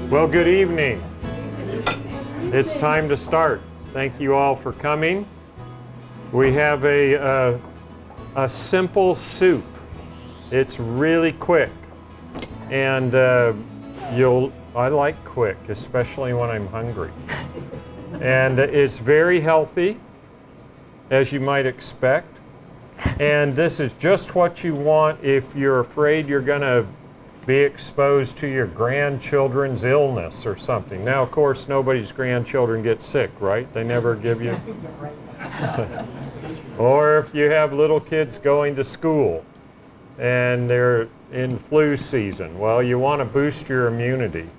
Well, good evening. It's time to start. Thank you all for coming. We have a simple soup. It's really quick, and I like quick, especially when I'm hungry. And it's very healthy, as you might expect. And this is just what you want if you're afraid you're going to be exposed to your grandchildren's illness or something. Now, of course, nobody's grandchildren get sick, right? They never give you... Or if you have little kids going to school and they're in flu season, well, you want to boost your immunity.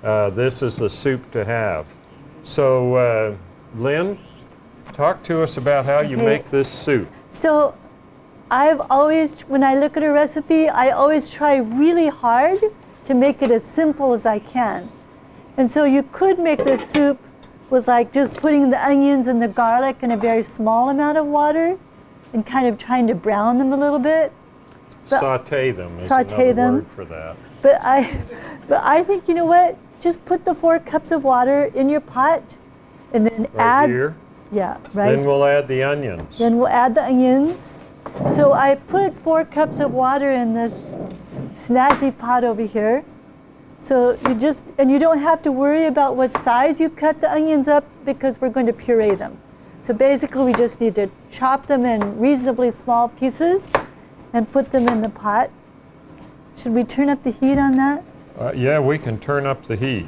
This is the soup to have. So, Lyn, talk to us about how you make this soup. So, I've always, when I look at a recipe, I always try really hard to make it as simple as I can. And so you could make this soup with like just putting the onions and the garlic in a very small amount of water and kind of trying to brown them a little bit. But saute them is another word for that. But I think, you know what? Just put the 4 cups of water in your pot and then add... Here? Yeah, right. Then we'll add the onions. Then we'll add the onions. So I put 4 cups of water in this snazzy pot over here. So you don't have to worry about what size you cut the onions up because we're going to puree them. So basically we just need to chop them in reasonably small pieces and put them in the pot. Should we turn up the heat on that? Yeah, we can turn up the heat.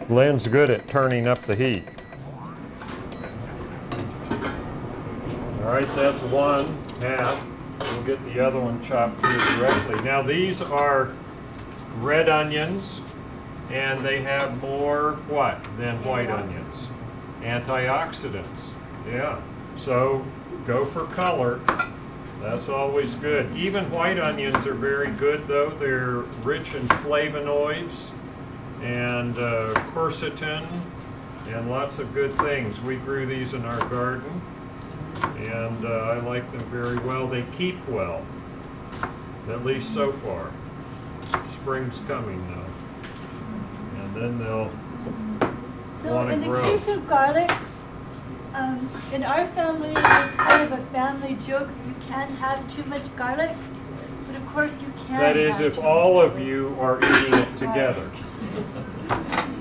Lyn's good at turning up the heat. All right, that's 1/2. We'll get the other one chopped here directly. Now these are red onions, and they have more what than white onions? Antioxidants. Yeah. So go for color. That's always good. Even white onions are very good, though. They're rich in flavonoids and quercetin and lots of good things. We grew these in our garden, and I like them very well. They keep well, at least so far. Spring's coming now, and then they'll want to grow. So in the case of garlic, in our family, there's kind of a family joke that you can't have too much garlic, but of course you can. That is, if all of you are eating it together.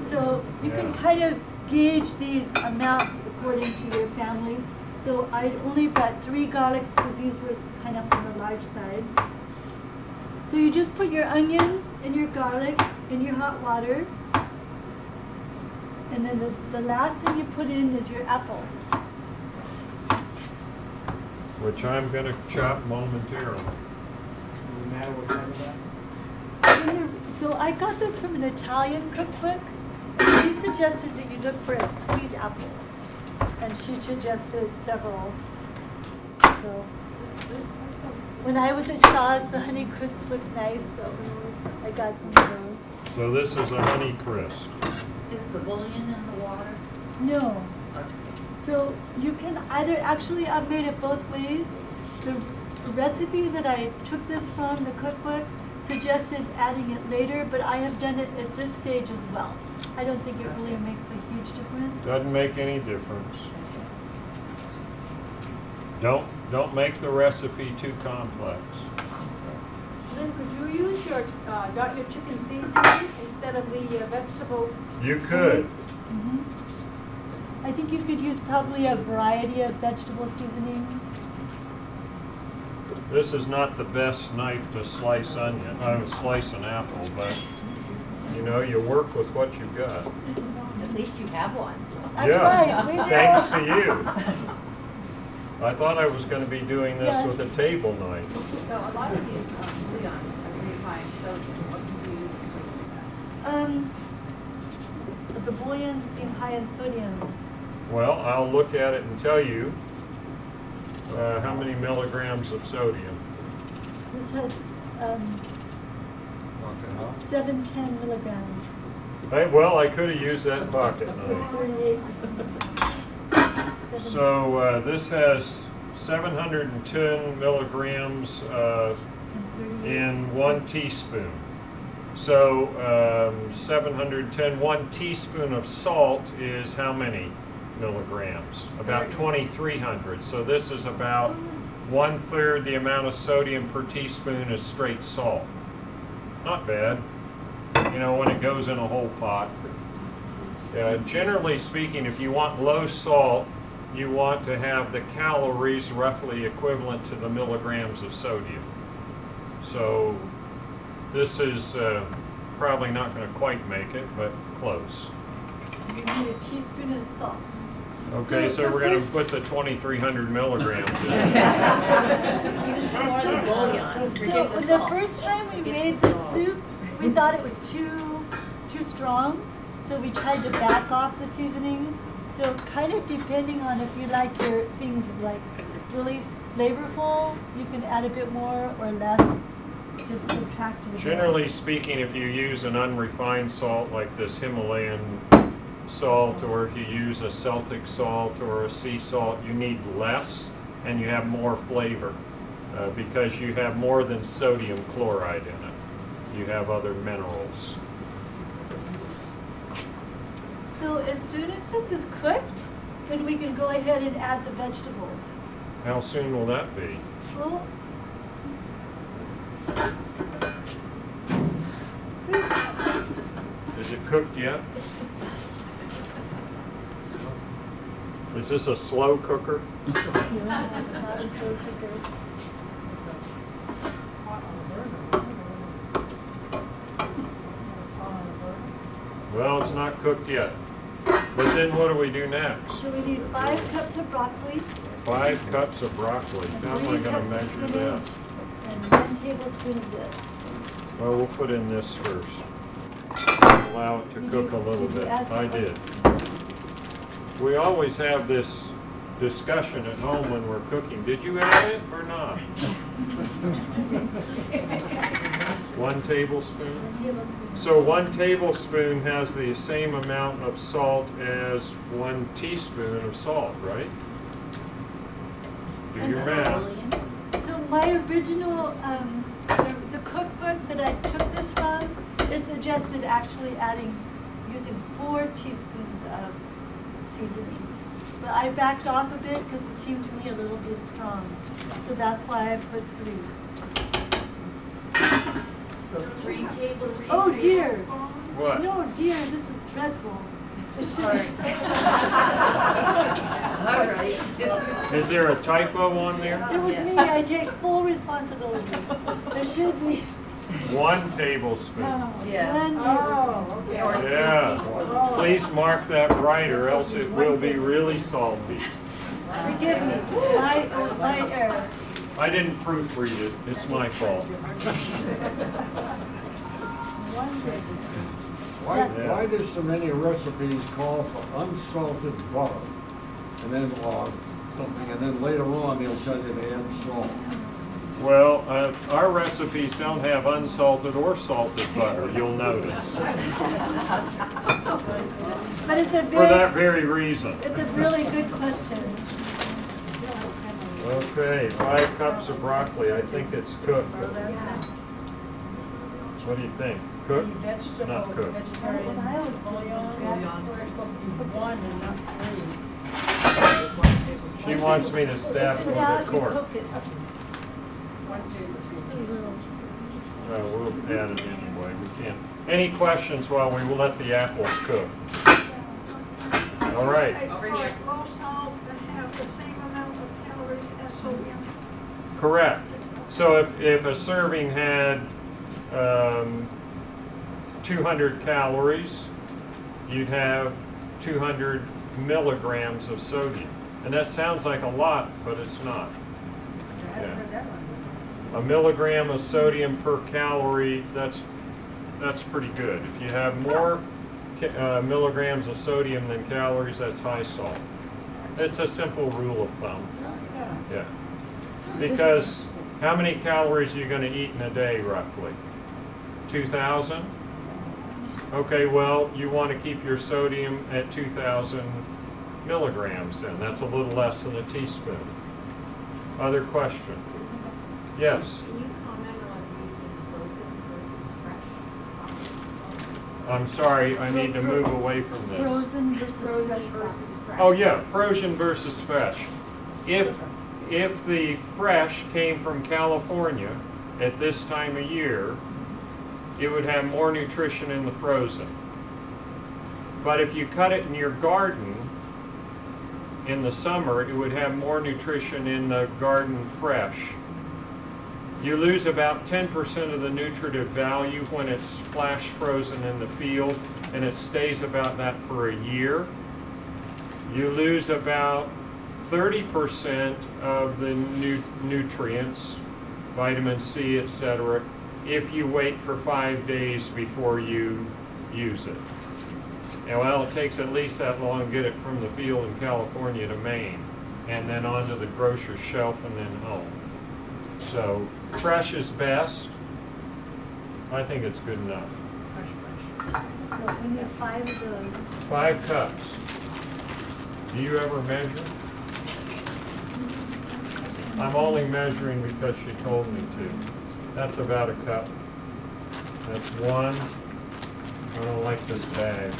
So you can kind of gauge these amounts according to your family. So I only brought 3 garlics because these were kind of on the large side. So you just put your onions and your garlic in your hot water. And then the last thing you put in is your apple. Which I'm going to chop momentarily. Does it matter what kind of that? So I got this from an Italian cookbook. And she suggested that you look for a sweet apple. And she suggested several. So when I was at Shaw's, the Honey Crisps looked nice, so I got some of those. So this is a Honey Crisp. Is the bouillon in the water? No. So you can either, actually I've made it both ways. The recipe that I took this from, the cookbook, suggested adding it later, but I have done it at this stage as well. I don't think it really makes a huge difference. Doesn't make any difference. Don't make the recipe too complex. Lyn, could you use your chicken seasoning instead of the vegetable? You could. I think you could use probably a variety of vegetable seasonings. This is not the best knife to slice slice an apple, but you know, you work with what you got. At least you have one. That's right, we do. Thanks to you. I thought I was going to be doing this with a table knife. So a lot of these bouillons are pretty high in sodium. What do you use? The bouillons being high in sodium. Well, I'll look at it and tell you how many milligrams of sodium. This has 710 milligrams. Well, I could have used that pocket knife. 38. So this has 710 milligrams in 1 teaspoon. So 710, 1 teaspoon of salt is how many milligrams? About 2,300. So this is about 1/3 the amount of sodium per teaspoon is straight salt. Not bad, you know, when it goes in a whole pot. Generally speaking, if you want low salt, you want to have the calories roughly equivalent to the milligrams of sodium. So this is probably not going to quite make it, but close. You need a teaspoon of salt. Okay, so we're going to put the 2,300 milligrams in. So the first time we made the soup, we thought it was too strong, so we tried to back off the seasonings. So kind of depending on if you like your things like really flavorful, you can add a bit more or less. Just subtract it. Generally speaking, if you use an unrefined salt like this Himalayan salt, or if you use a Celtic salt or a sea salt, you need less and you have more flavor because you have more than sodium chloride in it. You have other minerals. So as soon as this is cooked, then we can go ahead and add the vegetables. How soon will that be? Well, Is it cooked yet? Is this a slow cooker? no, it's not a slow cooker. Well, it's not cooked yet. But then what do we do next? So we need 5 cups of broccoli. 5 cups of broccoli. How am I going to measure that? And 1 tablespoon of this. Well, we'll put in this first. Allow it to cook a little bit. I did. We always have this discussion at home when we're cooking. Did you add it or not? 1 tablespoon? 1 tablespoon. So 1 tablespoon has the same amount of salt as 1 teaspoon of salt, right? Do your math. So my original, the cookbook that I took this from, it suggested actually using 4 teaspoons of seasoning. But I backed off a bit because it seemed to me a little bit strong. So that's why I put 3. So 3 tablespoons. Oh dear. What? No dear, this is dreadful. It should All right. Is there a typo on there? It was me. I take full responsibility. There should be 1 tablespoon. Yeah. 1 tablespoon. Okay. Yeah. Please mark that right or else it will be really salty. Forgive me. My error. I didn't proofread it. It's my fault. 1 tablespoon. Why does so many recipes call for unsalted butter, and then or something, and then later on they'll tell you to add salt? Well, our recipes don't have unsalted or salted butter, you'll notice. But it's a For that very reason. it's a really good question. Okay, 5 cups of broccoli. I think it's cooked. What do you think? Cooked? Not cooked. What I always do She wants me to stab it with yeah, a if you cork. cook it. We'll add it anyway. We can't. Any questions while we will let the apples cook? All right. Low salt that have the same amount of calories as sodium. Correct. So if a serving had 200 calories, you'd have 200 milligrams of sodium. And that sounds like a lot, but it's not. Yeah. A milligram of sodium per calorie, that's pretty good. If you have more milligrams of sodium than calories, that's high salt. It's a simple rule of thumb. Yeah. Because how many calories are you going to eat in a day, roughly? 2,000? Okay, well, you want to keep your sodium at 2,000 milligrams then. That's a little less than a teaspoon. Other question? Yes? Can you comment on using frozen versus fresh? I'm sorry, I need to move away from this. Frozen versus Frozen fresh. versus fresh. Oh yeah, frozen versus fresh. If the fresh came from California at this time of year, it would have more nutrition in the frozen. But if you cut it in your garden in the summer, it would have more nutrition in the garden fresh. You lose about 10% of the nutritive value when it's flash frozen in the field, and it stays about that for a year. You lose about 30% of the nutrients, vitamin C, etc., if you wait for 5 days before you use it. And well, it takes at least that long to get it from the field in California to Maine, and then onto the grocer's shelf and then home. So fresh is best. I think it's good enough. So we need 5 of those. 5 cups. Do you ever measure? I'm only measuring because she told me to. That's about a cup. That's 1. I don't like this bag.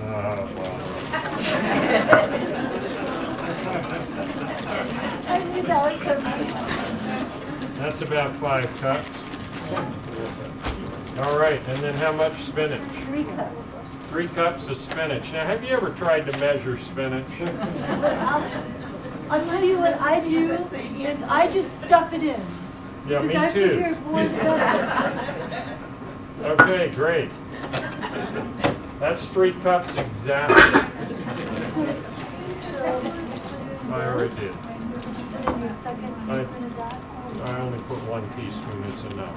Oh, wow. I knew that was coming. That's about 5 cups. All right, and then how much spinach? 3 cups. 3 cups of spinach. Now, have you ever tried to measure spinach? I'll tell you what I do is I just stuff it in. Yeah, me Because I figure too. if one's better. Okay, great. That's 3 cups exactly. I already did. And then your second teaspoon of that. I only put 1 teaspoon, it's enough.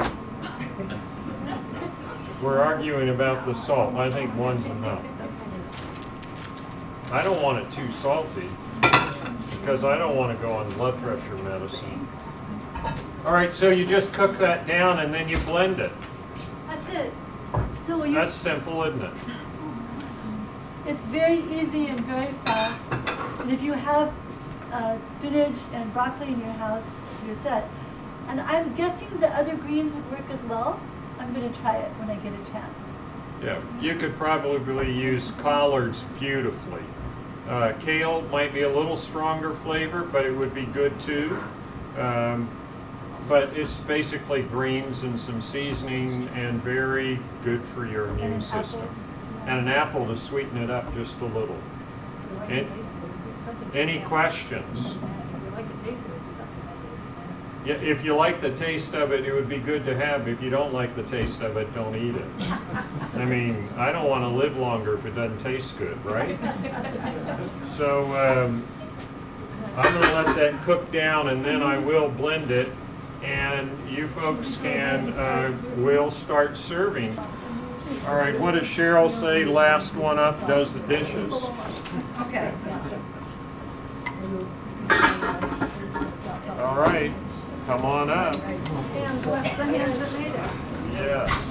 We're arguing about the salt. I think 1's enough. I don't want it too salty because I don't want to go on blood pressure medicine. All right, so you just cook that down and then you blend it. That's it. So you, That's simple, isn't it? it's very easy and very fast. And if you have spinach and broccoli in your house, you're set. And I'm guessing the other greens would work as well. I'm going to try it when I get a chance. Yeah, you could probably use collards beautifully. Kale might be a little stronger flavor, but it would be good too. But it's basically greens and some seasoning and very good for your immune an system. apple. And an apple to sweeten it up just a little. Any questions? Yeah, if you like the taste of it, it would be good to have. If you don't like the taste of it, don't eat it. I mean, I don't want to live longer if it doesn't taste good, right? So I'm going to let that cook down, and then I will blend it, and you folks will start serving. All right, what does Cheryl say? Last one up does the dishes. Okay. All right, come on up. And wash the hands that made it. Yes.